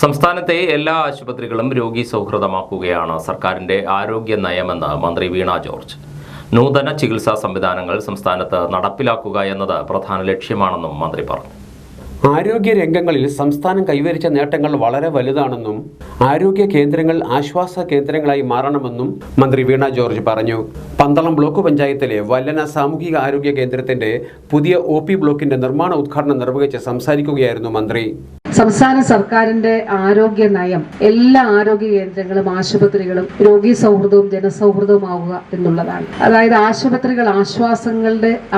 സംസ്ഥാനത്തെ എല്ലാ ആശുപത്രികളും രോഗി സൗഹൃദമാക്കുകയാണ് സർക്കാരിന്റെ ആരോഗ്യ നയമെന്ന് മന്ത്രി വീണ ജോർജ്. നൂതന ചികിത്സാ സംവിധാനങ്ങൾ സംസ്ഥാനത്ത് നടപ്പിലാക്കുക എന്നത് പ്രധാന ലക്ഷ്യമാണെന്നും മന്ത്രി പറഞ്ഞു. ആരോഗ്യ രംഗങ്ങളിൽ സംസ്ഥാനം കൈവരിച്ച നേട്ടങ്ങൾ വളരെ വലുതാണെന്നും ആരോഗ്യ കേന്ദ്രങ്ങൾ ആശ്വാസ കേന്ദ്രങ്ങളായി മാറണമെന്നും മന്ത്രി വീണ ജോർജ് പറഞ്ഞു. പന്തളം ബ്ലോക്ക് പഞ്ചായത്തിലെ വല്ലന സാമൂഹിക ആരോഗ്യ കേന്ദ്രത്തിന്റെ പുതിയ OP ബ്ലോക്കിന്റെ നിർമ്മാണ ഉദ്ഘാടനം നിർവഹിച്ച് സംസാരിക്കുകയായിരുന്നു മന്ത്രി. സംസ്ഥാന സർക്കാരിന്റെ ആരോഗ്യ നയം എല്ലാ ആരോഗ്യ കേന്ദ്രങ്ങളും ആശുപത്രികളും രോഗി സൗഹൃദവും ജനസൗഹൃദവുമാവുക എന്നുള്ളതാണ്. അതായത് ആശുപത്രികൾ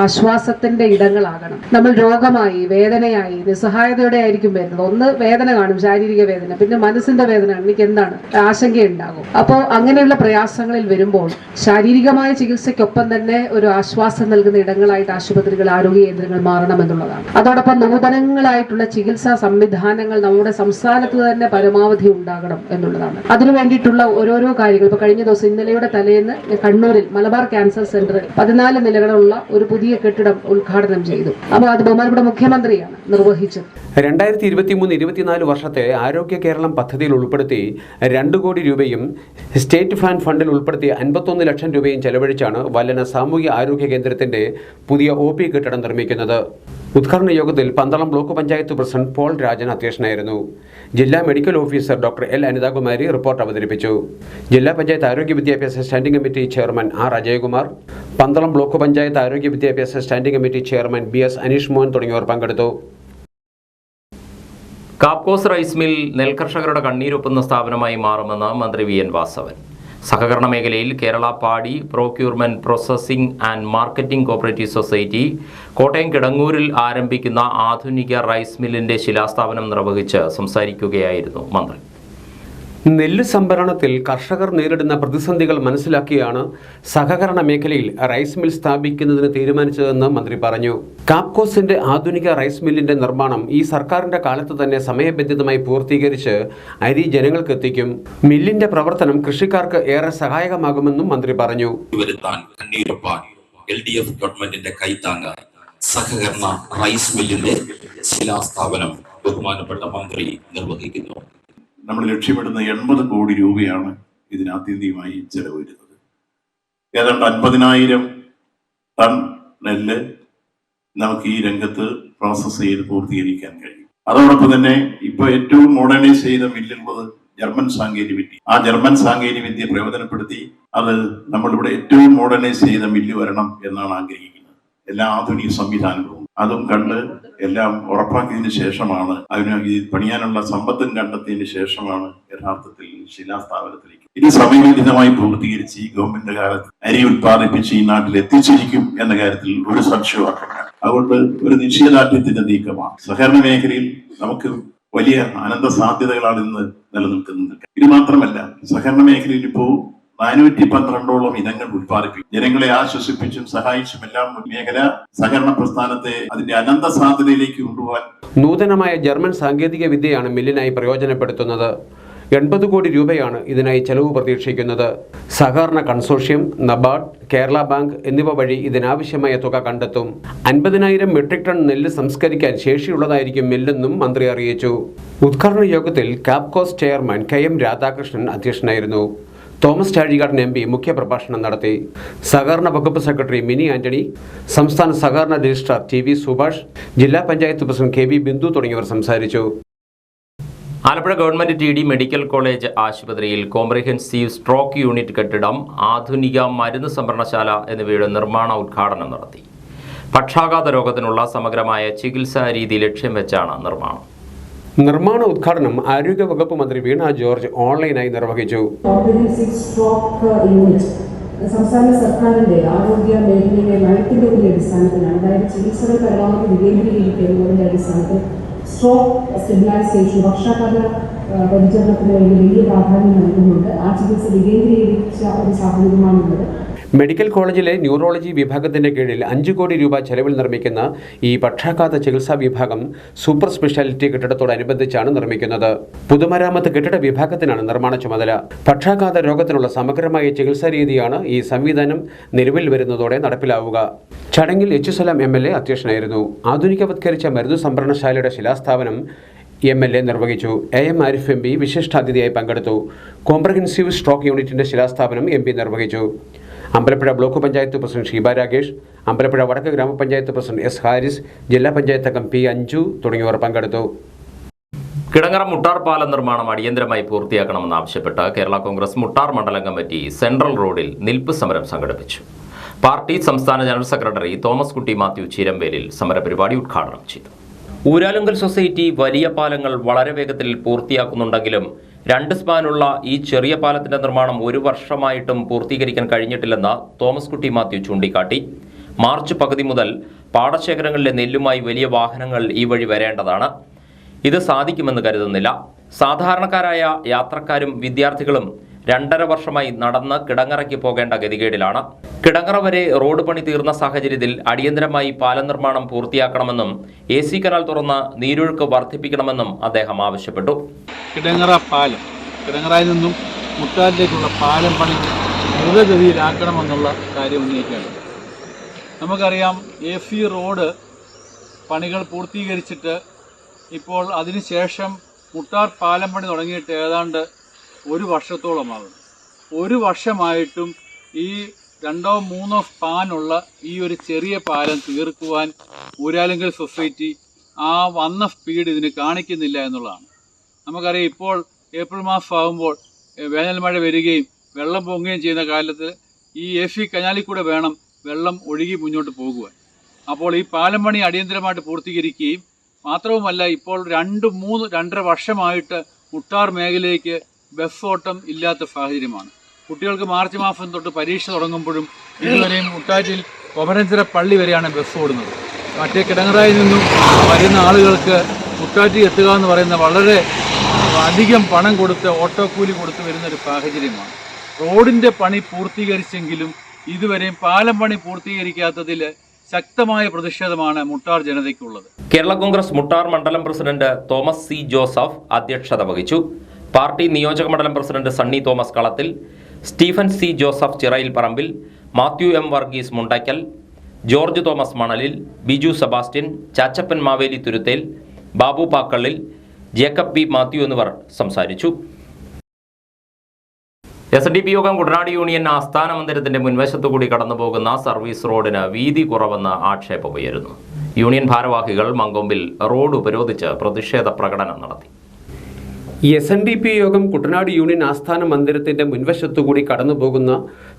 ആശ്വാസത്തിന്റെ ഇടങ്ങളാകണം. നമ്മൾ രോഗമായി, വേദനയായി, നിസ്സഹായതയോടെ ആയിരിക്കും വരുന്നത്. ഒന്ന് വേദന കാണും, ശാരീരിക വേദന, പിന്നെ മനസ്സിന്റെ വേദന, എനിക്ക് എന്താണ് ആശങ്കയുണ്ടാകും. അപ്പോൾ അങ്ങനെയുള്ള പ്രയാസങ്ങളിൽ വരുമ്പോൾ ശാരീരികമായ ചികിത്സയ്ക്കൊപ്പം തന്നെ ഒരു ആശ്വാസം നൽകുന്ന ഇടങ്ങളായിട്ട് ആശുപത്രികൾ, ആരോഗ്യ കേന്ദ്രങ്ങൾ മാറണമെന്നുള്ളതാണ്. അതോടൊപ്പം നൂതനങ്ങളായിട്ടുള്ള ചികിത്സാ സംവിധാനങ്ങൾ നമ്മുടെ സംസ്ഥാനത്ത് തന്നെ പരമാവധി ഉണ്ടാകണം എന്നുള്ളതാണ്. അതിനു വേണ്ടിയിട്ടുള്ള ഓരോരോ കാര്യങ്ങൾ ഇപ്പൊ കഴിഞ്ഞ ദിവസം ഇന്നലെയുടെ തലേന്ന് കണ്ണൂരിൽ മലബാർ ക്യാൻസർ സെന്ററിൽ 14 നിലകളുള്ള ഒരു പുതിയ കെട്ടിടം ഉദ്ഘാടനം ചെയ്തു. അപ്പോൾ അത് ബഹുമാനപ്പെട്ട മുഖ്യമന്ത്രിയാണ് നിർവഹിച്ചത്. 2023-24 വർഷത്തെ ആരോഗ്യ കേരളം പദ്ധതിയിൽ ഉൾപ്പെടുത്തി 2 കോടി രൂപയും സ്റ്റേറ്റ് ഫണ്ടിൽ ഉൾപ്പെടുത്തി 51 ലക്ഷം രൂപയും ചെലവഴിച്ചാണ് വല്ലന സാമൂഹിക ആരോഗ്യ കേന്ദ്രത്തിന്റെ പുതിയ OP കെട്ടിടം നിർമ്മിക്കുന്നത്. ഉദ്ഘാടന യോഗത്തിൽ Pandalam block panchayat president Paul Rajan അധ്യക്ഷനായിരുന്നു. ജില്ലാ medical officer doctor L Anithakumari report അവതരിപ്പിച്ചു. ജില്ലാ പഞ്ചായത്ത് ആരോഗ്യ വിദ്യാഭ്യാസ standing committee chairman R Ajayakumar, Pandalam block panchayat ആരോഗ്യ വിദ്യാഭ്യാസ standing committee chairman BS Aneesh Mohan തുടങ്ങിയവർ പങ്കെടുത്തു. കാപ്കോസ് റൈസ് മിൽ നെൽകർഷകരുടെ കണ്ണീരൊപ്പുന്ന സ്ഥാപനമായി മാറുമെന്ന് മന്ത്രി VN വാസവൻ. സഹകരണ മേഖലയിൽ Kerala paddy procurement processing and marketing cooperative society Kottayam കിടങ്ങൂരിൽ ആരംഭിക്കുന്ന ആധുനിക റൈസ് മില്ലിന്റെ ശിലാസ്ഥാപനം നിർവഹിച്ച് സംസാരിക്കുകയായിരുന്നു മന്ത്രി. നെല്ല് സംഭരണത്തിൽ കർഷകർ നേരിടുന്ന പ്രതിസന്ധികൾ മനസ്സിലാക്കിയാണ് സഹകരണ മേഖലയിൽ റൈസ് മിൽ സ്ഥാപിക്കുന്നതിന് തീരുമാനിച്ചതെന്ന് മന്ത്രി പറഞ്ഞു. കാപ്കോസിന്റെ ആധുനിക റൈസ് മില്ലിന്റെ നിർമ്മാണം ഈ സർക്കാരിന്റെ കാലത്ത് തന്നെ സമയബന്ധിതമായി പൂർത്തീകരിച്ച് അരി ജനങ്ങൾക്ക് എത്തിക്കും. മില്ലിന്റെ പ്രവർത്തനം കൃഷിക്കാർക്ക് ഏറെ സഹായകമാകുമെന്നും മന്ത്രി പറഞ്ഞു. LDF ഗവൺമെന്റിന്റെ കൈത്താങ്ങായി സഹകരണ റൈസ് മില്ലിന്റെ ശിലാസ്ഥാപനം ബഹുമാനപ്പെട്ട മന്ത്രി നിർവഹിക്കുന്നു. നമ്മൾ ലക്ഷ്യമിടുന്ന 80 കോടി രൂപയാണ് ഇതിനാത്യന്തികമായി ചെലവ് വരുന്നത്. ഏതാണ്ട് 50,000 ടൺ നെല്ല് നമുക്ക് ഈ രംഗത്ത് പ്രോസസ് ചെയ്ത് പൂർത്തീകരിക്കാൻ കഴിയും. അതോടൊപ്പം തന്നെ ഇപ്പൊ ഏറ്റവും മോഡേണൈസ് ചെയ്ത മില്ലുള്ളത് ജർമ്മൻ സാങ്കേതിക വിദ്യ. ആ ജർമ്മൻ സാങ്കേതിക വിദ്യ പ്രയോജനപ്പെടുത്തി അത് നമ്മളിവിടെ ഏറ്റവും മോഡേണൈസ് ചെയ്ത മില്ല് വരണം എന്നാണ് ആഗ്രഹിക്കുന്നത്. എല്ലാ ആധുനിക സംവിധാനങ്ങളും അതും കണ്ട് എല്ലാം ഉറപ്പാക്കിയതിനു ശേഷമാണ്, അതിന് പണിയാനുള്ള സമ്പത്തും കണ്ടെത്തിയതിനു ശേഷമാണ് യഥാർത്ഥത്തിൽ ശിലാസ്ഥാപനത്തിലേക്ക് ഇത് സമയബന്ധിതമായി പൂർത്തീകരിച്ച് ഈ ഗവൺമെന്റ് കാലത്ത് അരി ഉത്പാദിപ്പിച്ച് ഈ നാട്ടിൽ എത്തിച്ചിരിക്കും എന്ന കാര്യത്തിൽ ഒരു സംശയമാക്കില്ല. അതുകൊണ്ട് ഒരു നിശ്ചയദാർഢ്യത്തിന്റെ നീക്കമാണ്. സഹകരണ മേഖലയിൽ നമുക്ക് വലിയ അനന്ത സാധ്യതകളാണ് ഇന്ന് നിലനിൽക്കുന്നത്. ഇത് മാത്രമല്ല, സഹകരണ മേഖലയിൽ ഇപ്പോൾ 412ഓളം ഇനങ്ങൾ ഉത്പാദിപ്പിക്കും. ജനങ്ങളെ ആശ്വസിപ്പിച്ചും സഹായിച്ചും എല്ലാം മേഖല സഹകരണ പ്രസ്ഥാനത്തെ അതിന്റെ അനന്ത സാധ്യതയിലേക്ക് കൊണ്ടുപോകാൻ നൂതനമായ ജർമ്മൻ സാങ്കേതിക വിദ്യയാണ് മില്ലിനായി പ്രയോജനപ്പെടുത്തുന്നത്. 80 കോടി രൂപയാണ് ഇതിനായി ചെലവ് പ്രതീക്ഷിക്കുന്നത്. സഹകരണ കൺസോർഷ്യം, നബാർഡ്, കേരള ബാങ്ക് എന്നിവ വഴി ഇതിനാവശ്യമായ തുക കണ്ടെത്തും. 50,000 മെട്രിക് ടൺ നെല്ല് സംസ്കരിക്കാൻ ശേഷിയുള്ളതായിരിക്കും മില്ലെന്നും മന്ത്രി അറിയിച്ചു. ഉദ്ഘാടന യോഗത്തിൽ കാപ്കോസ് ചെയർമാൻ KM രാധാകൃഷ്ണൻ അധ്യക്ഷനായിരുന്നു. തോമസ് ചാഴികാടൻ MP മുഖ്യപ്രഭാഷണം നടത്തി. സഹകരണ വകുപ്പ് സെക്രട്ടറി മിനി ആന്റണി, സംസ്ഥാന സഹകരണ രജിസ്ട്രാർ TV സുഭാഷ്, ജില്ലാ പഞ്ചായത്ത് പ്രസിഡന്റ് KB ബിന്ദു തുടങ്ങിയവർ സംസാരിച്ചു. Alappuzha government TD medical college ആശുപത്രിയിൽ കോംപ്രിഹെൻസീവ് സ്ട്രോക്ക് യൂണിറ്റ് കെട്ടിടം, ആധുനിക മരുന്ന് സംഭരണശാല എന്നിവയുടെ നിർമ്മാണ ഉദ്ഘാടനം നടത്തി. പക്ഷാഘാത രോഗത്തിനുള്ള സമഗ്രമായ ചികിത്സാ രീതി ലക്ഷ്യം വെച്ചാണ് നിർമ്മാണം. നിർമ്മാണ ഉദ്ഘാടനം ആരോഗ്യ വകുപ്പ് മന്ത്രി വീണ ജോർജ് ഓൺലൈനായി നിർവഹിച്ചു. സംസ്ഥാന സർക്കാരിന്റെ ആരോഗ്യ മേഖലയിലെ നയത്തിന്റെ ഒരു അടിസ്ഥാനത്തിലാണ്, അതായത് ചികിത്സകൾ പരമാവധി വികേന്ദ്രീകരിക്കുന്നതിന്റെ അടിസ്ഥാനത്തിൽ സ്ട്രോക്ക് സ്റ്റെബിലൈസേഷൻ, പക്ഷാഘാത പരിചരണത്തിന് വേണ്ടി വലിയ പ്രാധാന്യം നൽകുന്നുണ്ട്. ആ ചികിത്സ വികേന്ദ്രീകരിച്ച ഒരു സാഹചര്യമാണുള്ളത്. മെഡിക്കൽ കോളേജിലെ ന്യൂറോളജി വിഭാഗത്തിന്റെ കീഴിൽ 5 കോടി രൂപ ചെലവിൽ നിർമ്മിക്കുന്ന ഈ പക്ഷാഘാത ചികിത്സാ വിഭാഗം സൂപ്പർ സ്പെഷ്യാലിറ്റി കെട്ടിടത്തോടനുബന്ധിച്ചാണ് നിർമ്മിക്കുന്നത്. പൊതുമരാമത്ത് കെട്ടിട വിഭാഗത്തിനാണ് നിർമ്മാണ ചുമതല. പക്ഷാഘാത രോഗത്തിനുള്ള സമഗ്രമായ ചികിത്സാ രീതിയാണ് ഈ സംവിധാനം നിലവിൽ വരുന്നതോടെ നടപ്പിലാവുക. ചടങ്ങിൽ H. സലാം MLA അധ്യക്ഷനായിരുന്നു. ആധുനികവത്കരിച്ച മരുന്ന് സംഭരണശാലയുടെ ശിലാസ്ഥാപനം MLA നിർവഹിച്ചു. AM ആരിഫ് MP വിശിഷ്ടാതിഥിയായി പങ്കെടുത്തു. കോംപ്രഹെൻസീവ് സ്ട്രോക്ക് യൂണിറ്റിന്റെ ശിലാസ്ഥാപനം MP നിർവഹിച്ചു. അമ്പലപ്പുഴ ബ്ലോക്ക് പഞ്ചായത്ത് പ്രസിഡന്റ് ഷീബ രാകേഷ്, അമ്പലപ്പുഴ വടക്ക് ഗ്രാമപഞ്ചായത്ത് പ്രസിഡന്റ് S. ഹാരിസ്, ജില്ലാ പഞ്ചായത്ത് അംഗം P. അഞ്ജു തുടങ്ങിയവർ പങ്കെടുത്തു. കിടങ്ങറ മുട്ടാർ പാലം നിർമ്മാണം അടിയന്തരമായി പൂർത്തിയാക്കണമെന്നാവശ്യപ്പെട്ട് കേരള കോൺഗ്രസ് മുട്ടാർ മണ്ഡലം കമ്മിറ്റി സെൻട്രൽ റോഡിൽ നിൽപ്പ് സമരം സംഘടിപ്പിച്ചു. പാർട്ടി സംസ്ഥാന ജനറൽ സെക്രട്ടറി തോമസ് കുട്ടി മാത്യു ചീരമ്പേലിൽ സമരപരിപാടി ഉദ്ഘാടനം ചെയ്തു. ഊരാലുങ്കൽ സൊസൈറ്റി വലിയ പാലങ്ങൾ വളരെ വേഗത്തിൽ പൂർത്തിയാക്കുന്നുണ്ടെങ്കിലും 2 സ്പാനുള്ള ഈ ചെറിയ പാലത്തിന്റെ നിർമ്മാണം 1 വർഷമായിട്ടും പൂർത്തീകരിക്കാൻ കഴിഞ്ഞിട്ടില്ലെന്ന് തോമസ് കുട്ടി മാത്യു ചൂണ്ടിക്കാട്ടി. മാർച്ച് പകുതി മുതൽ പാടശേഖരങ്ങളിലെ നെല്ലുമായി വലിയ വാഹനങ്ങൾ ഈ വഴി വരേണ്ടതാണ്. ഇത് സാധിക്കുമെന്ന് കരുതുന്നില്ല. സാധാരണക്കാരായ യാത്രക്കാരും വിദ്യാർത്ഥികളും 2.5 വർഷമായി നടന്ന് കിടങ്ങറയ്ക്ക് പോകേണ്ട ഗതികേടിലാണ്. കിടങ്ങറ വരെ റോഡ് പണി തീർന്ന സാഹചര്യത്തിൽ അടിയന്തരമായി പാലം നിർമ്മാണം പൂർത്തിയാക്കണമെന്നും AC കനാൽ തുറന്ന് നീരൊഴുക്ക് വർദ്ധിപ്പിക്കണമെന്നും അദ്ദേഹം ആവശ്യപ്പെട്ടു. കിടങ്ങറ പാലം, കിടങ്ങറയിൽ നിന്നും മുട്ടാറിലേക്കുള്ള പാലം പണി ദ്രുതഗതിയിലാക്കണമെന്നുള്ള കാര്യം ഉന്നയിക്കുകയാണ്. നമുക്കറിയാം, AC റോഡ് പണികൾ പൂർത്തീകരിച്ചിട്ട് ഇപ്പോൾ അതിനുശേഷം മുട്ടാർ പാലം പണി തുടങ്ങിയിട്ട് ഏതാണ്ട് 1 വർഷത്തോളമാകുന്നു. 1 വർഷമായിട്ടും ഈ 2-3 സ്പാനുള്ള ഈ ഒരു ചെറിയ പാലം തീർക്കുവാൻ ഊരാലുങ്കൽ സൊസൈറ്റി ആ വന്ന സ്പീഡ് ഇതിന് കാണിക്കുന്നില്ല എന്നുള്ളതാണ്. നമുക്കറിയാം, ഇപ്പോൾ ഏപ്രിൽ മാസം ആകുമ്പോൾ വേനൽ മഴ വരികയും വെള്ളം പൊങ്ങുകയും ചെയ്യുന്ന കാലത്ത് ഈ AC കനാലിൽ കൂടെ വേണം വെള്ളം ഒഴുകി മുന്നോട്ട് പോകുവാൻ. അപ്പോൾ ഈ പാലം പണി അടിയന്തരമായിട്ട് പൂർത്തീകരിക്കുകയും മാത്രവുമല്ല, ഇപ്പോൾ 2-3-2.5 വർഷമായിട്ട് മുട്ടാർ മേഖലയിലേക്ക് ബസ് ഓട്ടം ഇല്ലാത്ത സാഹചര്യമാണ്. കുട്ടികൾക്ക് മാർച്ച് മാസം തൊട്ട് പരീക്ഷ തുടങ്ങുമ്പോഴും ഇതുവരെയും മുട്ടാറ്റിൽ കൊമരഞ്ചിറ പള്ളി വരെയാണ് ബസ് ഓടുന്നത്. മറ്റേ കിടങ്ങറായിൽ നിന്നും വരുന്ന ആളുകൾക്ക് മുട്ടാറ്റിൽ എത്തുക എന്ന് പറയുന്ന വളരെ അധികം പണം കൊടുത്ത് ഓട്ടോ കൂലി കൊടുത്ത് വരുന്നൊരു സാഹചര്യമാണ്. റോഡിൻ്റെ പണി പൂർത്തീകരിച്ചെങ്കിലും ഇതുവരെയും പാലം പണി പൂർത്തീകരിക്കാത്തതിൽ ശക്തമായ പ്രതിഷേധമാണ് മുട്ടാർ ജനതയ്ക്കുള്ളത്. കേരള കോൺഗ്രസ് മുട്ടാർ മണ്ഡലം പ്രസിഡന്റ് തോമസ് C. ജോസഫ് അധ്യക്ഷത വഹിച്ചു. പാർട്ടി നിയോജക മണ്ഡലം president Sunny Thomas Kalathil, Stephen C. Joseph Chirayil Parambil, Mathew M. Varghese Mundakkal, George Thomas Manalil, Biju Sebastian, Chachappan Maveli Thuruthel, Babu Pakkallil, Jacob B. Mathew എന്നിവർ സംസാരിച്ചു. SNDP യോഗം കുട്ടനാട് യൂണിയൻ ആസ്ഥാന മന്ദിരത്തിന്റെ മുൻവശത്തുകൂടി കടന്നുപോകുന്ന സർവീസ് റോഡിന് വീതി കുറവെന്ന് ആക്ഷേപമുയരുന്നു. യൂണിയൻ ഭാരവാഹികൾ മങ്കൊമ്പിൽ റോഡ് ഉപരോധിച്ച് പ്രതിഷേധ പ്രകടനം നടത്തി. SNDP യോഗം കുട്ടനാട് യൂണിയൻ ആസ്ഥാന മന്ദിരത്തിന്റെ മുൻവശത്തുകൂടി കടന്നുപോകുന്ന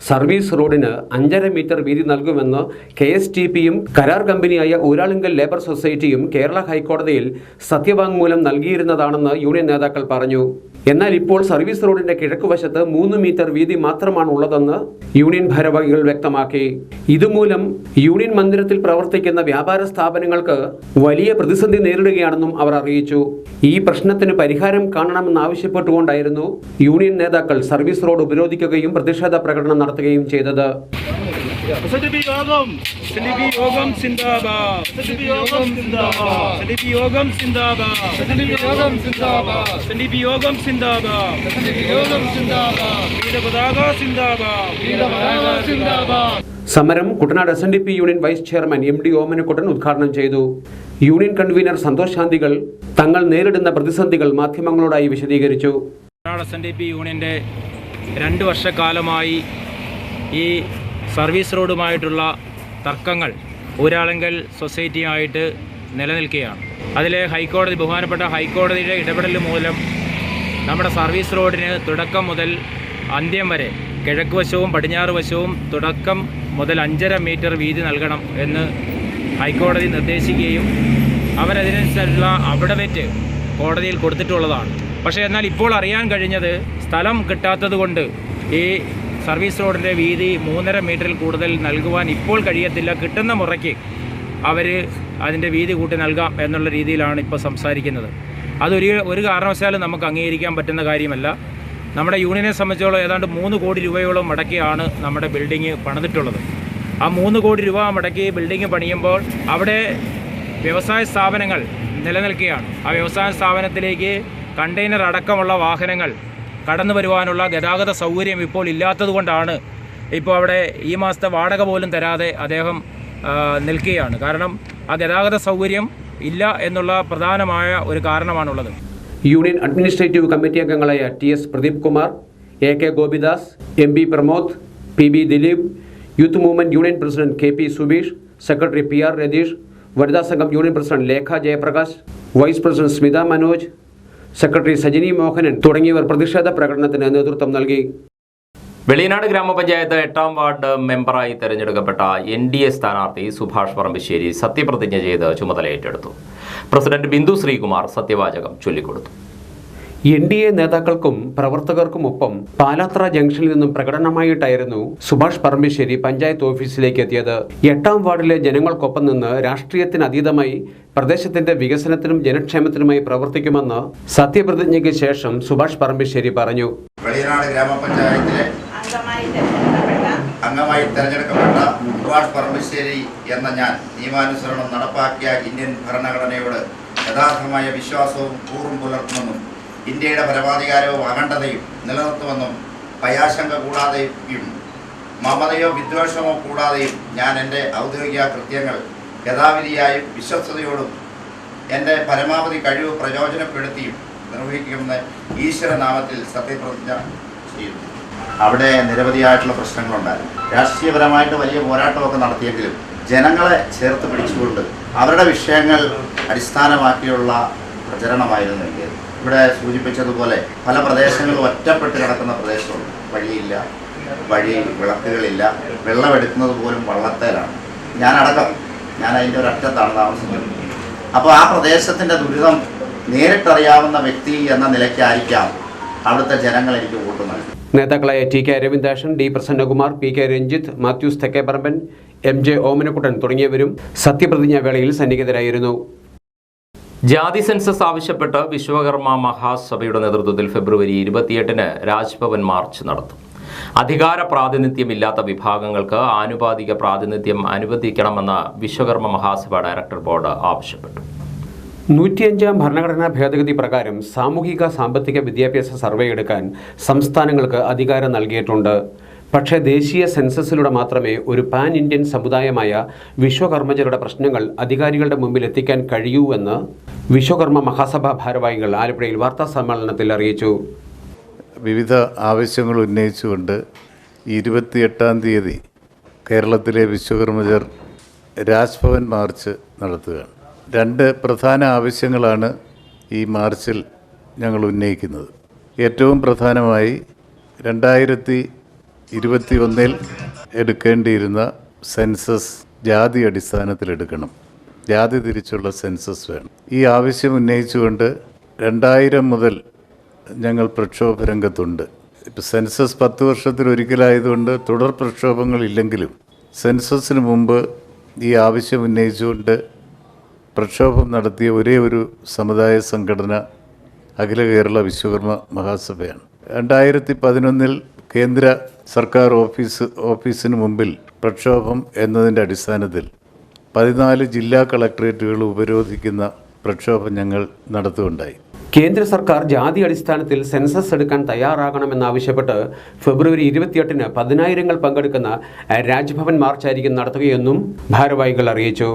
സർവീസ് റോഡിന് 5.5 മീറ്റർ വീതി നൽകുമെന്ന് KSTPയും കരാർ കമ്പനിയായ ഊരാളുങ്കൽ ലേബർ സൊസൈറ്റിയും കേരള ഹൈക്കോടതിയിൽ സത്യവാങ്മൂലം നൽകിയിരുന്നതാണെന്ന് യൂണിയൻ നേതാക്കൾ പറഞ്ഞു. എന്നാൽ ഇപ്പോൾ സർവീസ് റോഡിന്റെ കിഴക്കുവശത്ത് 3 മീറ്റർ വീതി മാത്രമാണ് ഉള്ളതെന്ന് യൂണിയൻ ഭാരവാഹികൾ വ്യക്തമാക്കി. ഇതുമൂലം യൂണിയൻ മന്ദിരത്തിൽ പ്രവർത്തിക്കുന്ന വ്യാപാര സ്ഥാപനങ്ങൾക്ക് വലിയ പ്രതിസന്ധി നേരിടുകയാണെന്നും അവർ അറിയിച്ചു. ഈ പ്രശ്നത്തിന് പരിഹാരം കാണണമെന്നാവശ്യപ്പെട്ടുകൊണ്ടായിരുന്നു യൂണിയൻ നേതാക്കൾ സർവീസ് റോഡ് ഉപരോധിക്കുകയും പ്രതിഷേധ പ്രകടനം നടത്തുകയും ചെയ്തത്. സമരം Kuttanad SNDP union vice chairman MD Omanakuttan ഉദ്ഘാടനം ചെയ്തു. യൂണിയൻ കൺവീനർ സന്തോഷ് ശാന്തികൾ തങ്ങൾ നേരിടുന്ന പ്രതിസന്ധികൾ മാധ്യമങ്ങളോടായി വിശദീകരിച്ചു. കുട്ടനാട് SNDP യൂണിയൻ്റെ 2 വർഷക്കാലമായി ഈ സർവീസ് റോഡുമായിട്ടുള്ള തർക്കങ്ങൾ ഊരാളുങ്കൽ സൊസൈറ്റിയുമായിട്ട് നിലനിൽക്കുകയാണ്. അതിൽ ബഹുമാനപ്പെട്ട ഹൈക്കോടതിയുടെ ഇടപെടൽ മൂലം നമ്മുടെ സർവീസ് റോഡിന് തുടക്കം മുതൽ അന്ത്യം വരെ കിഴക്ക് വശവും പടിഞ്ഞാറ് വശവും തുടക്കം മുതൽ 5.5 മീറ്റർ വീതി നൽകണം എന്ന് ഹൈക്കോടതി നിർദ്ദേശിക്കുകയും അവരതിനനുസരിച്ചുള്ള അഫിഡവിറ്റ് കോടതിയിൽ കൊടുത്തിട്ടുള്ളതാണ്. പക്ഷേ എന്നാൽ ഇപ്പോൾ അറിയാൻ കഴിഞ്ഞത് സ്ഥലം കിട്ടാത്തത് കൊണ്ട് ഈ സർവീസ് റോഡിൻ്റെ വീതി 3.5 മീറ്ററിൽ കൂടുതൽ നൽകുവാൻ ഇപ്പോൾ കഴിയത്തില്ല. കിട്ടുന്ന മുറയ്ക്ക് അവർ അതിൻ്റെ വീതി കൂട്ടി നൽകാം എന്നുള്ള രീതിയിലാണ് ഇപ്പോൾ സംസാരിക്കുന്നത്. ഒരു കാരണവശാലും നമുക്ക് അംഗീകരിക്കാൻ പറ്റുന്ന കാര്യമല്ല. നമ്മുടെ യൂണിയനെ സംബന്ധിച്ചോളം ഏതാണ്ട് 3 കോടി രൂപയോളം മുടക്കിയാണ് നമ്മുടെ ബിൽഡിങ് പണിതിട്ടുള്ളത്. ആ 3 കോടി രൂപ മുടക്കി ബിൽഡിങ് പണിയുമ്പോൾ അവിടെ വ്യവസായ സ്ഥാപനങ്ങൾ നിലനിൽക്കുകയാണ്. ആ വ്യവസായ സ്ഥാപനത്തിലേക്ക് കണ്ടെയ്നർ അടക്കമുള്ള വാഹനങ്ങൾ കടന്നു വരുവാനുള്ള ഗതാഗത സൗകര്യം ഇപ്പോൾ ഇല്ലാത്തതുകൊണ്ടാണ് ഇപ്പോൾ അവിടെ ഈ മാസത്തെ വാടക പോലും തരാതെ അദ്ദേഹം നിൽക്കുകയാണ്. കാരണം ആ ഗതാഗത സൗകര്യം ഇല്ല എന്നുള്ള പ്രധാനമായ ഒരു കാരണമാണുള്ളത്. യൂണിയൻ അഡ്മിനിസ്ട്രേറ്റീവ് കമ്മിറ്റി അംഗങ്ങളായ TS Pradeep Kumar, AK Gopidas, MB Pramod, PB Dileep, youth movement union president KP Subeesh, secretary PR Ratheesh, വനിതാ സംഘം union president Lekha Jayaprakash, vice president Smitha Manoj, secretary Sajini Mohanan തുടങ്ങിയവർ പ്രതിഷേധ പ്രകടനത്തിന് നേതൃത്വം നൽകി. വെളിയനാട് ഗ്രാമപഞ്ചായത്ത് 8ാം വാർഡ് മെമ്പറായി തെരഞ്ഞെടുക്കപ്പെട്ട NDA സ്ഥാനാർത്ഥി സുഭാഷ് പറമ്പിശ്ശേരി സത്യപ്രതിജ്ഞ ചെയ്ത് ചുമതലയേറ്റെടുത്തു. പ്രസിഡന്റ് ബിന്ദു ശ്രീകുമാർ സത്യവാചകം ചൊല്ലിക്കൊടുത്തു. NDA നേതാക്കൾക്കും പ്രവർത്തകർക്കുമൊപ്പം പാലാത്ര ജംഗ്ഷനിൽ നിന്നും പ്രകടനമായിട്ടായിരുന്നു സുഭാഷ് പറമ്പിശ്ശേരി പഞ്ചായത്ത് ഓഫീസിലേക്ക് എത്തിയത്. 8ാം വാർഡിലെ ജനങ്ങൾക്കൊപ്പം നിന്ന് രാഷ്ട്രീയത്തിനതീതമായി പ്രദേശത്തിന്റെ വികസനത്തിനും ജനക്ഷേമത്തിനുമായി പ്രവർത്തിക്കുമെന്ന് സത്യപ്രതിജ്ഞയ്ക്ക് ശേഷം സുഭാഷ് പറമ്പിശ്ശേരി പറഞ്ഞു. വെളിയനാട് ഗ്രാമപഞ്ചായത്തിലെ അംഗമായി തെരഞ്ഞെടുക്കപ്പെട്ട സുഭാഷ് പറമ്പിശ്ശേരി എന്ന ഞാൻ നിയമാനുസരണം നടപ്പാക്കിയ ഇന്ത്യൻ ഭരണഘടനയോട് യഥാർത്ഥമായ വിശ്വാസവും കൂറും പുലർത്തുമെന്നും ഇന്ത്യയുടെ പരമാധികാരവും അഖണ്ഡതയും നിലനിർത്തുമെന്നും ഭയാശങ്ക കൂടാതെയും മമതയോ വിദ്വേഷമോ കൂടാതെയും ഞാൻ എൻ്റെ ഔദ്യോഗിക കൃത്യങ്ങൾ യഥാവിധിയായും വിശ്വസ്തയോടും എൻ്റെ പരമാവധി കഴിവ് പ്രയോജനപ്പെടുത്തിയും നിർവഹിക്കുമെന്ന് ഈശ്വരനാമത്തിൽ സത്യപ്രതിജ്ഞ ചെയ്യുന്നു. അവിടെ നിരവധിയായിട്ടുള്ള പ്രശ്നങ്ങളുണ്ടായിരുന്നു. രാഷ്ട്രീയപരമായിട്ട് വലിയ പോരാട്ടമൊക്കെ നടത്തിയെങ്കിലും ജനങ്ങളെ ചേർത്ത് പിടിച്ചുകൊണ്ട് അവരുടെ വിഷയങ്ങൾ അടിസ്ഥാനമാക്കിയുള്ള പ്രചരണമായിരുന്നു എനിക്ക്. ഇവിടെ സൂചിപ്പിച്ചതുപോലെ പല പ്രദേശങ്ങളും ഒറ്റപ്പെട്ട് കിടക്കുന്ന പ്രദേശമുണ്ട്. വഴിയില്ല, വഴി വിളക്കുകളില്ല, വെള്ളമെടുക്കുന്നത് പോലും വള്ളത്തേലാണ്. ഞാൻ അതിൻ്റെ ഒരറ്റത്താണ് താമസിക്കുന്നത്. അപ്പോൾ ആ പ്രദേശത്തിൻ്റെ ദുരിതം നേരിട്ടറിയാവുന്ന വ്യക്തി എന്ന നിലയ്ക്കായിരിക്കാം അവിടുത്തെ ജനങ്ങൾ എനിക്ക് വോട്ട് നൽകി. നേതാക്കളായ TK Aravindakshan, D Prasannakumar, PK Ranjith, Mathews തെക്കേപ്പറമ്പൻ, MJ Omanakuttan തുടങ്ങിയവരും സത്യപ്രതിജ്ഞാ വേളയിൽ സന്നിഹിതരായിരുന്നു. ജാതി സെൻസസ് ആവശ്യപ്പെട്ട് വിശ്വകർമ്മ മഹാസഭയുടെ നേതൃത്വത്തിൽ ഫെബ്രുവരി 28-ന് രാജ്ഭവൻ മാർച്ച് നടത്തും. അധികാര പ്രാതിനിധ്യമില്ലാത്ത വിഭാഗങ്ങൾക്ക് ആനുപാതിക പ്രാതിനിധ്യം അനുവദിക്കണമെന്ന് വിശ്വകർമ്മ മഹാസഭ ഡയറക്ടർ ബോർഡ് ആവശ്യപ്പെട്ടു. 105-ാം ഭരണഘടനാ ഭേദഗതി പ്രകാരം സാമൂഹിക സാമ്പത്തിക വിദ്യാഭ്യാസ സർവേ എടുക്കാൻ സംസ്ഥാനങ്ങൾക്ക് അധികാരം നൽകിയിട്ടുണ്ട്. പക്ഷേ ദേശീയ സെൻസസിലൂടെ മാത്രമേ ഒരു പാൻ ഇന്ത്യൻ സമുദായമായ വിശ്വകർമ്മജരുടെ പ്രശ്നങ്ങൾ അധികാരികളുടെ മുമ്പിൽ എത്തിക്കാൻ കഴിയൂ എന്ന് വിശ്വകർമ്മ മഹാസഭ ഭാരവാഹികൾ ആലപ്പുഴയിൽ വാർത്താ സമ്മേളനത്തിൽ അറിയിച്ചു. വിവിധ ആവശ്യങ്ങൾ ഉന്നയിച്ചുകൊണ്ട് 28-ാം തീയതി കേരളത്തിലെ വിശ്വകർമ്മജർ രാജ്ഭവൻ മാർച്ച് നടത്തുകയാണ്. 2 പ്രധാന ആവശ്യങ്ങളാണ് ഈ മാർച്ചിൽ ഞങ്ങൾ ഉന്നയിക്കുന്നത്. ഏറ്റവും പ്രധാനമായി 2021 എടുക്കേണ്ടിയിരുന്ന സെൻസസ് ജാതി അടിസ്ഥാനത്തിലെടുക്കണം. ജാതി തിരിച്ചുള്ള സെൻസസ് വേണം. ഈ ആവശ്യം ഉന്നയിച്ചുകൊണ്ട് 2000 മുതൽ ഞങ്ങൾ പ്രക്ഷോഭ രംഗത്തുണ്ട്. ഇപ്പോൾ സെൻസസ് 10 വർഷത്തിലൊരിക്കലായതുകൊണ്ട് തുടർ പ്രക്ഷോഭങ്ങളില്ലെങ്കിലും സെൻസസിന് മുമ്പ് ഈ ആവശ്യം ഉന്നയിച്ചുകൊണ്ട് പ്രക്ഷോഭം നടത്തിയ ഒരേ ഒരു സമുദായ സംഘടന അഖില കേരള വിശ്വകർമ്മ മഹാസഭയാണ്. 2011 കേന്ദ്ര സർക്കാർ ഓഫീസിന് മുമ്പിൽ പ്രക്ഷോഭം എന്നതിൻ്റെ അടിസ്ഥാനത്തിൽ 14 ജില്ലാ കളക്ടറേറ്റുകൾ ഉപരോധിക്കുന്ന പ്രക്ഷോഭം ഞങ്ങൾ നടത്തുകയുണ്ടായി. കേന്ദ്ര സർക്കാർ ജാതി അടിസ്ഥാനത്തിൽ സെൻസസ് എടുക്കാൻ തയ്യാറാകണമെന്നാവശ്യപ്പെട്ട് ഫെബ്രുവരി 28-ന് 10,000 പങ്കെടുക്കുന്ന രാജ്ഭവൻ മാർച്ചായിരിക്കും നടത്തുകയെന്നും ഭാരവാഹികൾ അറിയിച്ചു.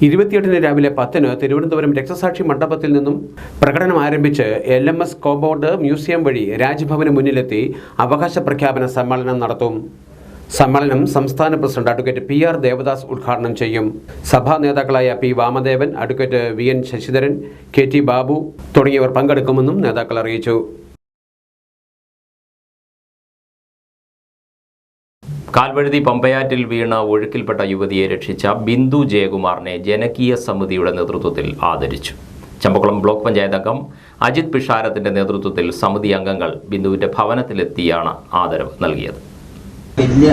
28-ന് രാവിലെ 10-ന് തിരുവനന്തപുരം രക്തസാക്ഷി മണ്ഡപത്തിൽ നിന്നും പ്രകടനം ആരംഭിച്ച് LMS കോമ്പൗണ്ട് മ്യൂസിയം വഴി രാജ്ഭവന് മുന്നിലെത്തി അവകാശ പ്രഖ്യാപന സമ്മേളനം നടത്തും. സമ്മേളനം സംസ്ഥാന പ്രസിഡന്റ് അഡ്വക്കേറ്റ് PR ദേവദാസ് ഉദ്ഘാടനം ചെയ്യും. സഭാ നേതാക്കളായ P Vamadevan, advocate VN Sasidharan, KT Babu തുടങ്ങിയവർ പങ്കെടുക്കുമെന്നും നേതാക്കൾ അറിയിച്ചു. കാൽവഴുതി പമ്പയാറ്റിൽ വീണ് ഒഴുക്കിൽപ്പെട്ട യുവതിയെ രക്ഷിച്ച ബിന്ദു ജയകുമാറിനെ ജനകീയ സമിതിയുടെ നേതൃത്വത്തിൽ ആദരിച്ചു. ചമ്പക്കുളം ബ്ലോക്ക് പഞ്ചായത്ത് അംഗം അജിത് പിഷാരത്തിന്റെ നേതൃത്വത്തിൽ സമിതി അംഗങ്ങൾ ബിന്ദുവിന്റെ ഭവനത്തിലെത്തിയാണ് ആദരവ് നൽകിയത്. വലിയ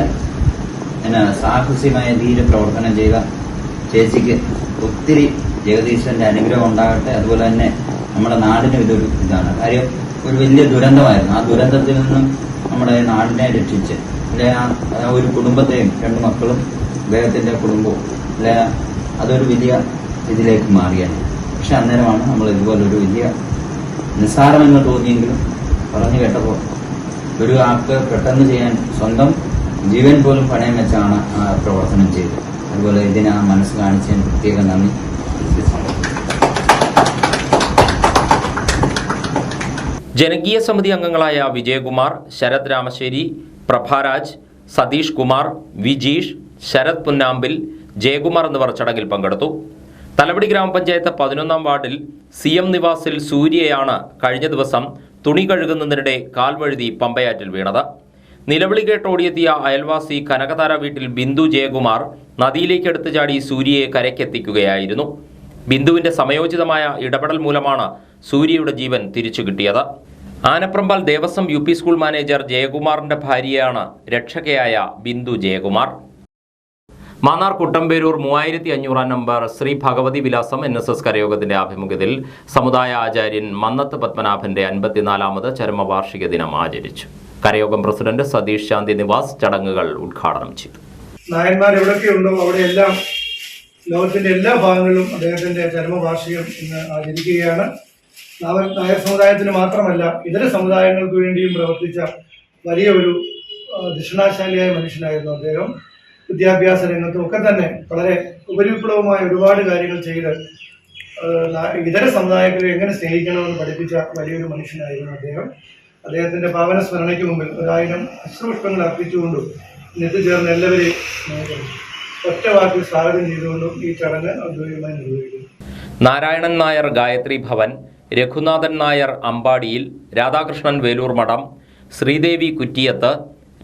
സാഹസികമായ ധീര പ്രവർത്തനം ചെയ്ത ചേച്ചിക്ക് ഒത്തിരി ജഗദീശ്വരന്റെ അനുഗ്രഹം ഉണ്ടാകട്ടെ. അതുപോലെ തന്നെ നമ്മുടെ നാടിന് ഇതൊരു ഇതാണ്. കാര്യം ഒരു വലിയ ദുരന്തമായിരുന്നു. ആ ദുരന്തത്തിൽ നിന്നും നമ്മുടെ നാടിനെ രക്ഷിച്ച് അല്ലെ ഒരു കുടുംബത്തെയും 2 മക്കളും അദ്ദേഹത്തിന്റെ കുടുംബവും അല്ലെ അതൊരു വലിയ ഇതിലേക്ക് മാറിയാണ്. പക്ഷെ അന്നേരമാണ് നമ്മൾ ഇതുപോലൊരു വലിയ നിസ്സാരമെന്ന് തോന്നിയെങ്കിലും പറഞ്ഞു കേട്ടപ്പോൾ ഒരു ആൾക്ക് പെട്ടെന്ന് ചെയ്യാൻ സ്വന്തം ജീവൻ പോലും പണയം വെച്ചാണ് ആ പ്രവർത്തനം ചെയ്തത്. അതുപോലെ ഇതിനെ മനസ്സ് കാണിച്ചതിന് പ്രത്യേക നന്ദി. ജനകീയ സമിതി അംഗങ്ങളായ വിജയകുമാർ, ശരത് രാമശ്ശേരി, പ്രഭാരാജ്, സതീഷ് കുമാർ, വിജീഷ്, ശരത് പുന്നാമ്പിൽ, ജയകുമാർ എന്നിവർ ചടങ്ങിൽ പങ്കെടുത്തു. തലവടി ഗ്രാമപഞ്ചായത്ത് 11-ാം വാർഡിൽ CM നിവാസിൽ സൂര്യയാണ് കഴിഞ്ഞ ദിവസം തുണി കഴുകുന്നതിനിടെ കാൽവഴുതി പമ്പയാറ്റിൽ വീണത്. നിലവിളി കേട്ടോടിയെത്തിയ അയൽവാസി കനകതാര വീട്ടിൽ ബിന്ദു ജയകുമാർ നദിയിലേക്ക് എടുത്തു ചാടി സൂര്യയെ കരയ്ക്കെത്തിക്കുകയായിരുന്നു. ബിന്ദുവിന്റെ സമയോചിതമായ ഇടപെടൽ മൂലമാണ് സൂര്യയുടെ ജീവൻ തിരിച്ചു കിട്ടിയത്. Anaprambal Devaswom UP school manager ജയകുമാറിന്റെ ഭാര്യയാണ് രക്ഷകയായ ബിന്ദു ജയകുമാർ. മാന്നാർ കുട്ടമ്പേരൂർ 3500 നമ്പർ ശ്രീ ഭഗവതി വിലാസം NSS കരയോഗത്തിന്റെ ആഭിമുഖ്യത്തിൽ സമുദായ ആചാര്യൻ മന്നത്ത് പത്മനാഭന്റെ 54ാമത് ചരമവാർഷിക ദിനം ആചരിച്ചു. കരയോഗം പ്രസിഡന്റ് സതീഷ് ശാന്തി നിവാസ് ചടങ്ങുകൾ ഉദ്ഘാടനം ചെയ്തു. നായന്മാർ എവിടെയൊക്കെയുണ്ടോ അവിടെയെല്ലാം ലോകത്തിന്റെ എല്ലാ ഭാഗങ്ങളിലും അദ്ദേഹത്തിന്റെ ചരമവാർഷികം ഇന്ന് ആചരിക്കുകയാണ്. നായർ സമുദായത്തിന് മാത്രമല്ല ഇതര സമുദായങ്ങൾക്ക് വേണ്ടിയും പ്രവർത്തിച്ച വലിയ ഒരു ദക്ഷിണാശാലിയായ മനുഷ്യനായിരുന്നു അദ്ദേഹം. വിദ്യാഭ്യാസ രംഗത്തും ഒക്കെ തന്നെ വളരെ ഉപരിപ്ലവമായ ഒരുപാട് കാര്യങ്ങൾ ചെയ്ത് ഇതര സമുദായങ്ങളെ എങ്ങനെ സ്നേഹിക്കണമെന്ന് പഠിപ്പിച്ച വലിയൊരു മനുഷ്യനായിരുന്നു അദ്ദേഹം. അദ്ദേഹത്തിന്റെ പാവന സ്മരണയ്ക്ക് മുമ്പിൽ 1000 അശ്രുപുഷ്പങ്ങൾ അർപ്പിച്ചുകൊണ്ടും എത്തിച്ചേർന്ന് എല്ലാവരെയും ഒറ്റ വാക്കിൽ സ്വാഗതം ചെയ്തുകൊണ്ടും ഈ ചടങ്ങ് ഔദ്യോഗികമായി നിർവഹിക്കുന്നു. നാരായണൻ നായർ ഗായത്രി ഭവൻ, രഘുനാഥൻ നായർ അമ്പാടിയിൽ, രാധാകൃഷ്ണൻ വേലൂർ മഠം, ശ്രീദേവി കുറ്റിയത്ത്,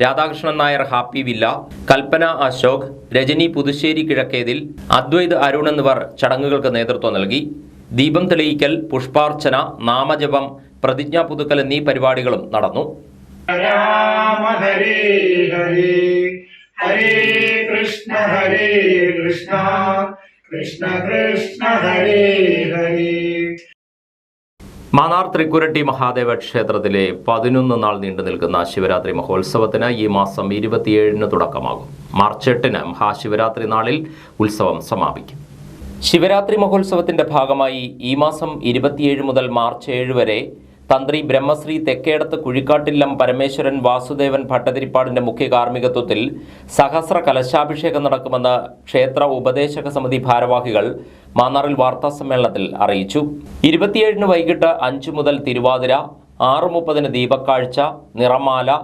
രാധാകൃഷ്ണൻ നായർ ഹാപ്പി വില്ല, കൽപ്പന അശോക്, രജനി പുതുശ്ശേരി കിഴക്കേതിൽ, അദ്വൈത് അരുൺ എന്നിവർ ചടങ്ങുകൾക്ക് നേതൃത്വം നൽകി. ദീപം തെളിയിക്കൽ, പുഷ്പാർച്ചന, നാമജപം, പ്രതിജ്ഞാ പുതുക്കൽ എന്നീ പരിപാടികളും നടന്നു. രാമ ഹരേ ഹരേ ഹരേ കൃഷ്ണ കൃഷ്ണ കൃഷ്ണ ഹരേ ഹരേ. മാന്നാർ തൃക്കുരട്ടി മഹാദേവ ക്ഷേത്രത്തിലെ 11 നാൾ നീണ്ടു നിൽക്കുന്ന ശിവരാത്രി മഹോത്സവത്തിന് ഈ മാസം 27-ന് തുടക്കമാകും. മാർച്ച് 8-ന് മഹാശിവരാത്രി നാളിൽ ഉത്സവം സമാപിക്കും. ശിവരാത്രി മഹോത്സവത്തിന്റെ ഭാഗമായി ഈ മാസം 27 മുതൽ മാർച്ച് 7 വരെ തന്ത്രി ബ്രഹ്മശ്രീ തെക്കേടത്ത് കുഴിക്കാട്ടില്ലം പരമേശ്വരൻ വാസുദേവൻ ഭട്ടതിരിപ്പാടിന്റെ മുഖ്യ കാർമ്മികത്വത്തിൽ സഹസ്ര കലശാഭിഷേകം നടക്കുമെന്ന് ക്ഷേത്ര ഉപദേശക സമിതി ഭാരവാഹികൾ മാന്നാറിൽ വാർത്താസമ്മേളനത്തിൽ അറിയിച്ചു. 27-ന് വൈകിട്ട് 5 മുതൽ തിരുവാതിര, 6:30-ന് ദീപക്കാഴ്ച, നിറമാല,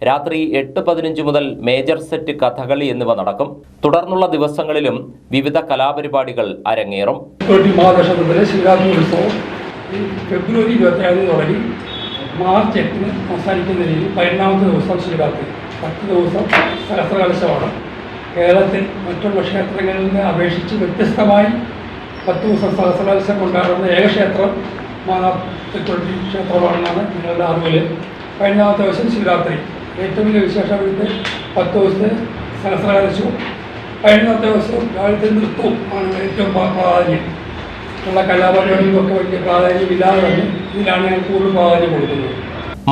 രാത്രി 8:15 മുതൽ മേജർ സെറ്റ് കഥകളി എന്നിവ നടക്കും. തുടർന്നുള്ള ദിവസങ്ങളിലും വിവിധ കലാപരിപാടികൾ അരങ്ങേറും. ഫെബ്രുവരി 27 തുടങ്ങി മാർച്ച് 8-ന് അവസാനിക്കുന്ന രീതിയിൽ 11-ാമത്തെ ദിവസം ശിവരാത്രി, 10 ദിവസം സഹസ്രകലശമാണ്. കേരളത്തിൽ മറ്റുള്ള ക്ഷേത്രങ്ങളിൽ നിന്ന് അപേക്ഷിച്ച് വ്യത്യസ്തമായി 10 ദിവസം സഹസ്രകലശം കൊണ്ടാടുന്ന ഏകക്ഷേത്രം മാന്നാർ തൃക്കുരട്ടി ക്ഷേത്രമാണെന്നാണ് ഞങ്ങളുടെ അറിവിൽ. 11-ാമത്തെ ദിവസം ശിവരാത്രി, ഏറ്റവും വലിയ വിശേഷം ഇത് 10 ദിവസത്തെ സഹസ്രകലശവും 11-ാമത്തെ ദിവസം കാലത്തെ നൃത്തവും ആണ് ഏറ്റവും പ്രാധാന്യം. ഉള്ള കലാപരിപാടികൾക്കൊക്കെ വലിയ പ്രാധാന്യമില്ലാതെ തന്നെ ഇതിലാണ് ഞാൻ കൂടുതൽ പ്രാധാന്യം കൊടുക്കുന്നത്.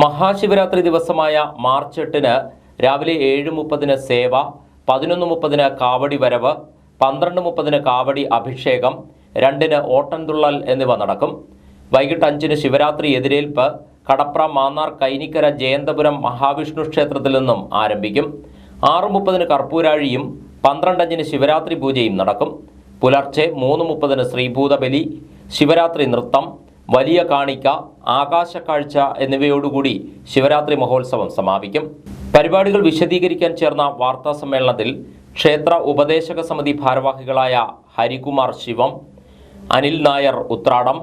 മഹാശിവരാത്രി ദിവസമായ മാർച്ച് 8-ന് രാവിലെ 7:30-ന് സേവ, 11:30-ന് കാവടി വരവ്, 12:30-ന് കാവടി അഭിഷേകം, 2-ന് ഓട്ടൻതുള്ളൽ എന്നിവ നടക്കും. വൈകിട്ട് 5-ന് ശിവരാത്രി എതിരേൽപ്പ് കടപ്ര മാന്നാർ കൈനിക്കര ജയന്തപുരം മഹാവിഷ്ണു ക്ഷേത്രത്തിൽ നിന്നും ആരംഭിക്കും. 6:30-ന് കർപ്പൂരാഴിയും 12:05-ന് ശിവരാത്രി പൂജയും നടക്കും. പുലർച്ചെ 3:30-ന് ശ്രീഭൂതബലി, ശിവരാത്രി നൃത്തം, വലിയ കാണിക്ക, ആകാശക്കാഴ്ച എന്നിവയോടുകൂടി ശിവരാത്രി മഹോത്സവം സമാപിക്കും. പരിപാടികൾ വിശദീകരിക്കാൻ ചേർന്ന വാർത്താ സമ്മേളനത്തിൽ ക്ഷേത്ര ഉപദേശക സമിതി ഭാരവാഹികളായ ഹരികുമാർ ശിവം, അനിൽ നായർ ഉത്രാടം,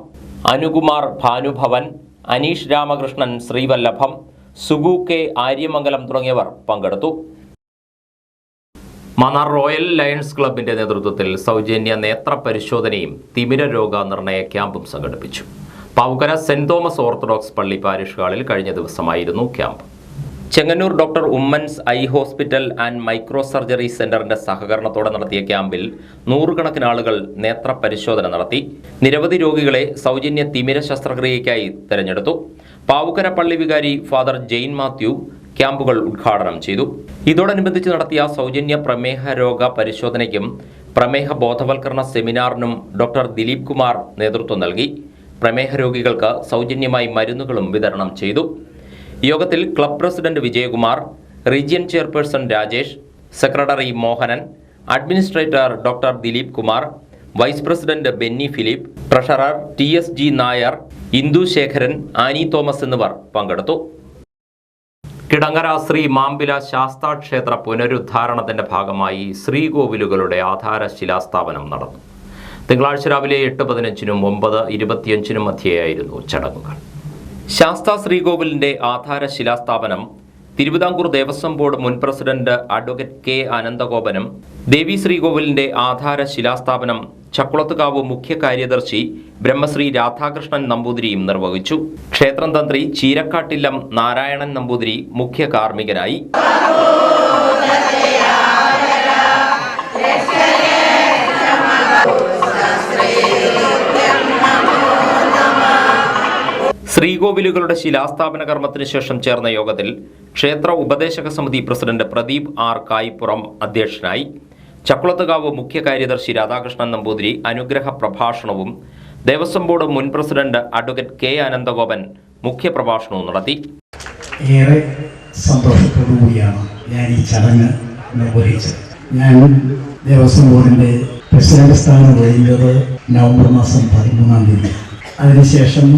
അനുകുമാർ ഭാനുഭവൻ, അനീഷ് രാമകൃഷ്ണൻ ശ്രീവല്ലഭം, സുഗു കെ ആര്യമംഗലം തുടങ്ങിയവർ പങ്കെടുത്തു. മാന്നാർ റോയൽ ലയൺസ് ക്ലബിന്റെ നേതൃത്വത്തിൽ സൗജന്യ നേത്ര പരിശോധനയും തിമിര രോഗ നിർണയ ക്യാമ്പും സംഘടിപ്പിച്ചു. പാവുക്കര സെന്റ് തോമസ് ഓർത്തഡോക്സ് പള്ളി പാരിഷ് ഹാളിൽ കഴിഞ്ഞ ദിവസമായിരുന്നു camp. Chengannur doctor Oommen's eye hospital and micro surgery സെന്ററിന്റെ സഹകരണത്തോടെ നടത്തിയ ക്യാമ്പിൽ 100 കണക്കിന് ആളുകൾ നേത്ര പരിശോധന നടത്തി. നിരവധി രോഗികളെ സൗജന്യ തിമിര ശസ്ത്രക്രിയയ്ക്കായി തെരഞ്ഞെടുത്തു. പാവുക്കര പള്ളി വികാരി ഫാദർ ജെയിൻ മാത്യു ക്യാമ്പുകൾ ഉദ്ഘാടനം ചെയ്തു. ഇതോടനുബന്ധിച്ച് നടത്തിയ സൗജന്യ പ്രമേഹ രോഗ പരിശോധനയ്ക്കും പ്രമേഹ ബോധവൽക്കരണ സെമിനാറിനും ഡോക്ടർ ദിലീപ് കുമാർ നേതൃത്വം നൽകി. പ്രമേഹ രോഗികൾക്ക് സൗജന്യമായി മരുന്നുകളും വിതരണം ചെയ്തു. യോഗത്തിൽ club president Vijayakumar, region chairperson Rajesh, secretary Mohanan, administrator doctor Dileep Kumar, vice president Benny Philip, treasurer TSG Nair, Indu Sekharan, Annie Thomas എന്നിവർ പങ്കെടുത്തു. കിടങ്ങര ശ്രീ മാമ്പില ശാസ്താ ക്ഷേത്ര പുനരുദ്ധാരണത്തിന്റെ ഭാഗമായി ശ്രീകോവിലുകളുടെ ആധാര ശിലാസ്ഥാപനം നടന്നു. തിങ്കളാഴ്ച രാവിലെ 8:15-നും 9:25-നും മധ്യേയായിരുന്നു ചടങ്ങുകൾ. ശാസ്താ ശ്രീകോവിലിന്റെ ആധാര ശിലാസ്ഥാപനം തിരുവിതാംകൂർ ദേവസ്വം ബോർഡ് മുൻ പ്രസിഡന്റ് അഡ്വക്കേറ്റ് കെ അനന്തഗോപനും ദേവി ശ്രീകോവിലിന്റെ ആധാര ശിലാസ്ഥാപനം ചക്കുളത്തുകാവ് മുഖ്യ കാര്യദർശി ബ്രഹ്മശ്രീ രാധാകൃഷ്ണൻ നമ്പൂതിരിയും നിർവഹിച്ചു. ക്ഷേത്രം തന്ത്രി ചീരക്കാട്ടില്ലം നാരായണൻ നമ്പൂതിരി മുഖ്യ കാർമ്മികനായി. ശ്രീകോവിലുകളുടെ ശിലാസ്ഥാപന കർമ്മത്തിന് ശേഷം ചേർന്ന യോഗത്തിൽ ക്ഷേത്ര ഉപദേശക സമിതി പ്രസിഡന്റ് പ്രദീപ് ആർ കായിപ്പുറം അധ്യക്ഷനായി. ചക്കുളത്തുകാവ് മുഖ്യ കാര്യദർശി രാധാകൃഷ്ണൻ നമ്പൂതിരി അനുഗ്രഹ പ്രഭാഷണവും ദേവസ്വം ബോർഡ് മുൻ പ്രസിഡന്റ് അഡ്വക്കേറ്റ് കെ അനന്തഗോപൻ മുഖ്യ പ്രഭാഷണവും നടത്തി. ഏറെ സന്തോഷത്തോടുകൂടിയാണ് ഞാൻ ഈ ചടങ്ങ് നിർവഹിച്ചത്. ഞാൻ ദേവസ്വം ബോർഡിന്റെ പ്രസിഡന്റ് സ്ഥാനം ഒഴിഞ്ഞത് നവംബർ മാസം 13-ാം തീയതി. അതിനുശേഷം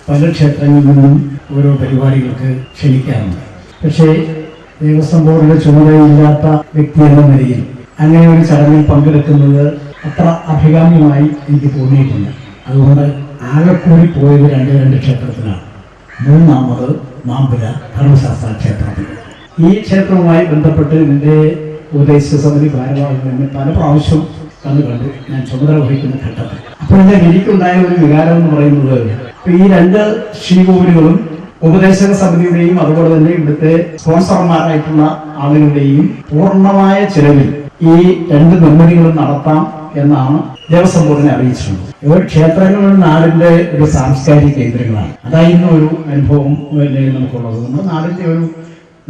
പല ക്ഷേത്രങ്ങളിൽ നിന്നും ഓരോ പരിപാടികൾക്ക് ക്ഷണിക്കാറുണ്ട്. പക്ഷേ ദേവസ്വം ബോർഡിന്റെ ചുമതലയില്ലാത്ത വ്യക്തി എന്ന നിലയിൽ അങ്ങനെ ഒരു ചടങ്ങിൽ പങ്കെടുക്കുന്നത് അത്ര അഭികാമ്യമായി എനിക്ക് തോന്നിയിട്ടില്ല. അതുകൊണ്ട് ആകെക്കൂടി പോയത് രണ്ട് ക്ഷേത്രത്തിലാണ്. മൂന്നാമത് മാമ്പില ധർമ്മശാസ്ത്ര ക്ഷേത്രത്തിൽ. ഈ ക്ഷേത്രവുമായി ബന്ധപ്പെട്ട് എൻ്റെ ഉപദേശ സമിതി ഭാരവാഹികൾ പല പ്രാവശ്യം കണ്ട് ഞാൻ ചുമതല വഹിക്കുന്ന ഘട്ടത്തിൽ അപ്പോൾ എനിക്കുണ്ടായ ഒരു വികാരം എന്ന് പറയുന്നത്, ഈ 2 ശ്രീകോവിലുകളും ഉപദേശക സമിതിയുടെയും അതുപോലെ തന്നെ ഇവിടുത്തെ സ്പോൺസർമാരായിട്ടുള്ള ആളുകളുടെയും പൂർണ്ണമായ ചെലവിൽ ഈ 2 നിർമ്മിതികളും നടത്താം എന്നാണ് ദേവസ്വം ബോർഡിനെ അറിയിച്ചിട്ടുണ്ട്. ഇവർ ക്ഷേത്രങ്ങളും നാടിന്റെ ഒരു സാംസ്കാരിക കേന്ദ്രങ്ങളാണ്. അതായിരുന്നു ഒരു അനുഭവം നമുക്കുള്ളത്. നമ്മുടെ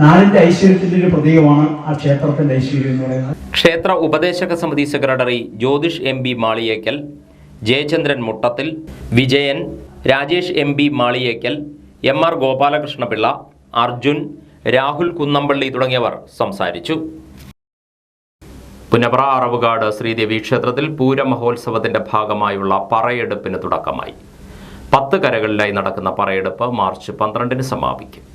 നാടിന്റെ ഐശ്വര്യത്തിന്റെ ഒരു പ്രതീകമാണ് ആ ക്ഷേത്രത്തിന്റെ ഐശ്വര്യം എന്ന് പറയുന്നത്. ക്ഷേത്ര ഉപദേശക സമിതി secretary Jyothish MB Maliyekkal, Jayachandran Muttathil, Vijayan, Rajesh MB Maliyekkal, MR Gopalakrishna Pillai, Arjun, Rahul Kunnampally തുടങ്ങിയവർ സംസാരിച്ചു. പുന്നപ്ര അറവുകാട് ശ്രീദേവി ക്ഷേത്രത്തിൽ പൂരമഹോത്സവത്തിന്റെ ഭാഗമായുള്ള പറയെടുപ്പിന് തുടക്കമായി. 10 കരകളിലായി നടക്കുന്ന പറയെടുപ്പ് മാർച്ച് 12-ന് സമാപിക്കും.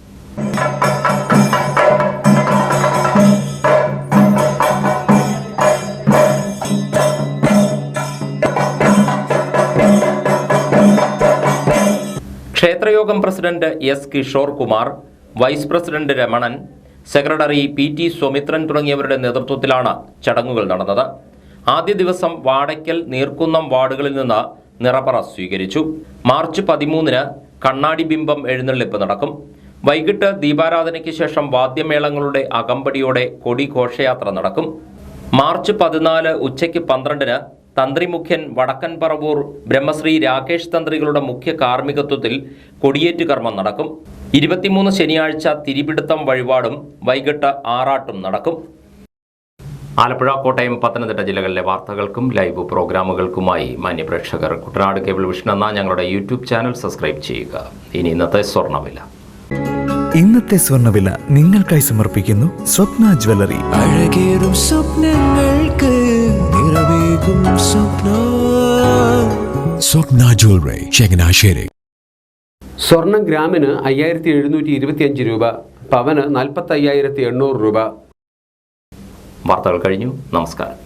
ക്ഷേത്രയോഗം president S Kishore Kumar, vice president Ramanan, secretary PT Swamithran തുടങ്ങിയവരുടെ നേതൃത്വത്തിലാണ് ചടങ്ങുകൾ നടന്നത്. ആദ്യ ദിവസം വാടയ്ക്കൽ, നീർക്കുന്നം വാർഡുകളിൽ നിന്ന് നിറപറ സ്വീകരിച്ചു. മാർച്ച് 13-ന് കണ്ണാടി ബിംബം എഴുന്നള്ളിപ്പ് നടക്കും. വൈകിട്ട് ദീപാരാധനയ്ക്ക് ശേഷം വാദ്യമേളങ്ങളുടെ അകമ്പടിയോടെ കൊടി ഘോഷയാത്ര നടക്കും. മാർച്ച് 14 ഉച്ചയ്ക്ക് 12-ന് തന്ത്രിമുഖ്യൻ വടക്കൻ പറവൂർ ബ്രഹ്മശ്രീ രാകേഷ് തന്ത്രികളുടെ മുഖ്യ കാർമ്മികത്വത്തിൽ കൊടിയേറ്റ് കർമ്മം നടക്കും. 23 ശനിയാഴ്ച തിരിപിടുത്തം വഴിപാടും വൈകിട്ട് ആറാട്ടും നടക്കും. ആലപ്പുഴ, കോട്ടയം, പത്തനംതിട്ട ജില്ലകളിലെ വാർത്തകൾക്കും ലൈവ് പ്രോഗ്രാമുകൾക്കുമായി മാന്യപ്രേക്ഷകർ കുട്ടനാട് കേബിൾ വിഷൻ എന്ന ഞങ്ങളുടെ യൂട്യൂബ് ചാനൽ സബ്സ്ക്രൈബ് ചെയ്യുക. ഇനി ഇന്നത്തെ സ്വർണ്ണവില. ഇന്നത്തെ സ്വർണ്ണവില നിങ്ങൾക്കായി സമർപ്പിക്കുന്നു സ്വപ്ന ജ്വല്ലറി. അഴകേറും സ്വപ്നങ്ങൾക്ക് നിറവേകും സ്വപ്ന ജ്വല്ലറി, ചങ്ങനാശ്ശേരി. സ്വർണം ഗ്രാമിന് 5725 രൂപ, പവന് 45,800 രൂപ. വാർത്തകൾ കഴിഞ്ഞു. നമസ്കാരം.